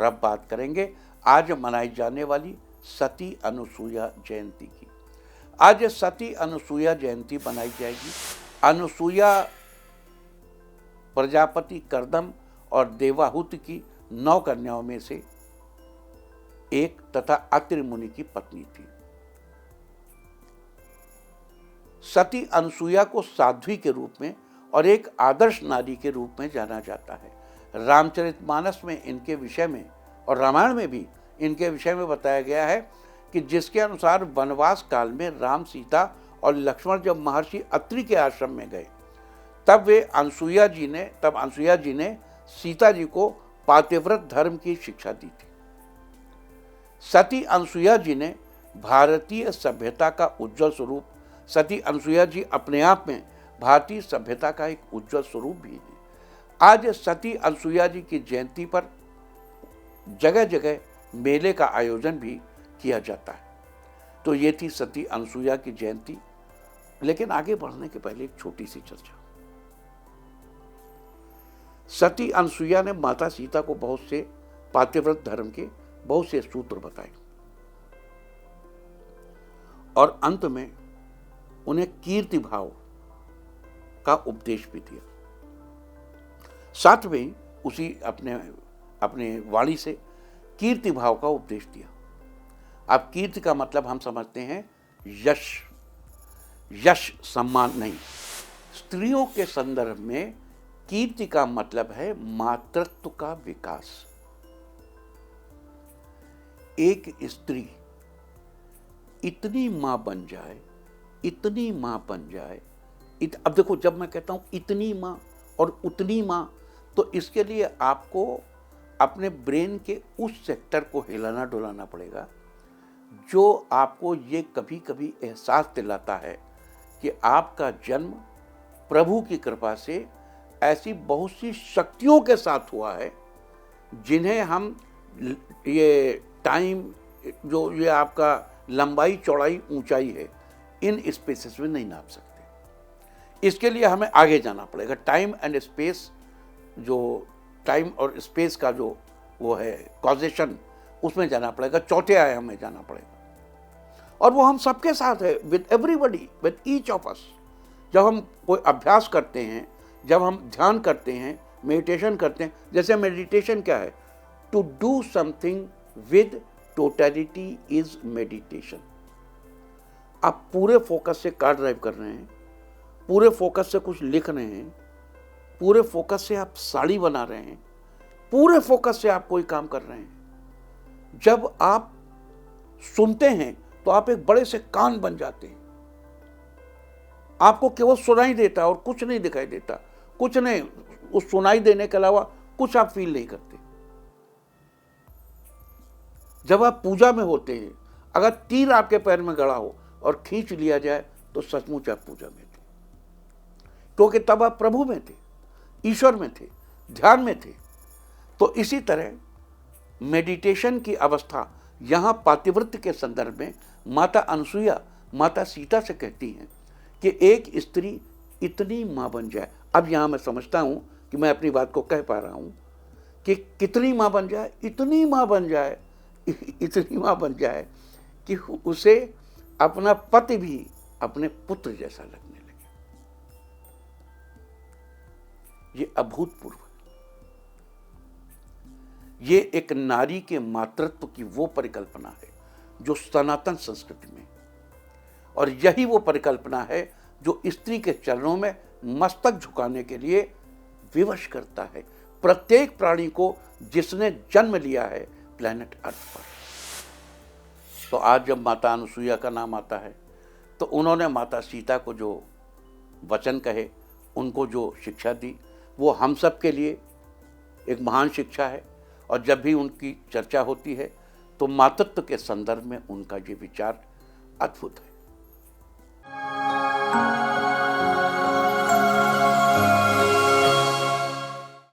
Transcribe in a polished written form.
अब बात करेंगे आज मनाई जाने वाली सती अनुसूया जयंती की। आज सती अनुसूया जयंती मनाई जाएगी। अनुसूया प्रजापति कर्दम और देवाहुति की 9 कन्याओं में से एक तथा अत्रि मुनि की पत्नी थी। सती अनुसूया को साध्वी के रूप में और एक आदर्श नारी के रूप में जाना जाता है। रामचरितमानस में इनके विषय में और रामायण में भी इनके विषय में बताया गया है कि जिसके अनुसार वनवास काल में राम, सीता और लक्ष्मण जब महर्षि अत्रि के आश्रम में गए तब अनुसूया जी ने सीता जी को पातिव्रत धर्म की शिक्षा दी थी। सती अनुसूया जी ने भारतीय सभ्यता का उज्जवल स्वरूप, सती अनुसूया जी अपने आप में भारतीय सभ्यता का एक उज्जवल स्वरूप भी है। आज सती अनुसूया जी की जयंती पर जगह जगह मेले का आयोजन भी किया जाता है। तो ये थी सती अनुसूया की जयंती। लेकिन आगे बढ़ने के पहले एक छोटी सी चर्चा। सती अनुसूया ने माता सीता को बहुत से पातिव्रत धर्म के बहुत से सूत्र बताए और अंत में उन्हें कीर्ति भाव का उपदेश भी दिया। साथ में उसी अपने वाणी से कीर्ति भाव का उपदेश दिया। अब कीर्ति का मतलब हम समझते हैं यश सम्मान नहीं। स्त्रियों के संदर्भ में कीर्ति का मतलब है मातृत्व का विकास। एक स्त्री इतनी मां बन जाए, इतनी मां बन जाए, अब देखो जब मैं कहता हूं इतनी मां और उतनी मां, तो इसके लिए आपको अपने ब्रेन के उस सेक्टर को हिलाना डुलाना पड़ेगा जो आपको ये कभी कभी एहसास दिलाता है कि आपका जन्म प्रभु की कृपा से ऐसी बहुत सी शक्तियों के साथ हुआ है जिन्हें हम ये टाइम, जो ये आपका लंबाई चौड़ाई ऊंचाई है, इन स्पेसेस में नहीं नाप सकते। इसके लिए हमें आगे जाना पड़ेगा। टाइम एंड स्पेस, जो टाइम और स्पेस का जो वो है कॉजेशन, उसमें जाना पड़ेगा, चौथे आयाम में जाना पड़ेगा। और वो हम सबके साथ है, with everybody, with each of us. जब हम कोई अभ्यास करते हैं, जब हम ध्यान करते हैं, मेडिटेशन करते हैं, जैसे मेडिटेशन क्या है? To do something with totality is meditation. आप पूरे फोकस से कार ड्राइव कर रहे हैं, पूरे फोकस से कुछ लिख रहे हैं, पूरे फोकस से आप साड़ी बना रहे हैं, पूरे फोकस से आप कोई काम कर रहे हैं। जब आप सुनते हैं तो आप एक बड़े से कान बन जाते हैं। आपको केवल सुनाई देता है और कुछ नहीं दिखाई देता, कुछ नहीं, उस सुनाई देने के अलावा कुछ आप फील नहीं करते। जब आप पूजा में होते हैं, अगर तीर आपके पैर में गड़ा हो और खींच लिया जाए तो सचमुच आप पूजा में थे, क्योंकि तब आप प्रभु में थे, ईश्वर में थे, ध्यान में थे। तो इसी तरह मेडिटेशन की अवस्था यहाँ पातिव्रत्य के संदर्भ में माता अनुसूया माता सीता से कहती हैं कि एक स्त्री इतनी माँ बन जाए। अब यहाँ मैं समझता हूँ कि मैं अपनी बात को कह पा रहा हूँ कि कितनी माँ बन जाए, इतनी माँ बन जाए, इतनी माँ बन जाए कि उसे अपना पति भी अपने पुत्र जैसा लगने लगे। ये अभूतपूर्व, ये एक नारी के मातृत्व की वो परिकल्पना है जो सनातन संस्कृति में, और यही वो परिकल्पना है जो स्त्री के चरणों में मस्तक झुकाने के लिए विवश करता है प्रत्येक प्राणी को जिसने जन्म लिया है प्लेनेट अर्थ पर। तो आज जब माता अनुसूया का नाम आता है तो उन्होंने माता सीता को जो वचन कहे, उनको जो शिक्षा दी, वो हम सब के लिए एक महान शिक्षा है। और जब भी उनकी चर्चा होती है तो मातृत्व के संदर्भ में उनका ये विचार अद्भुत है।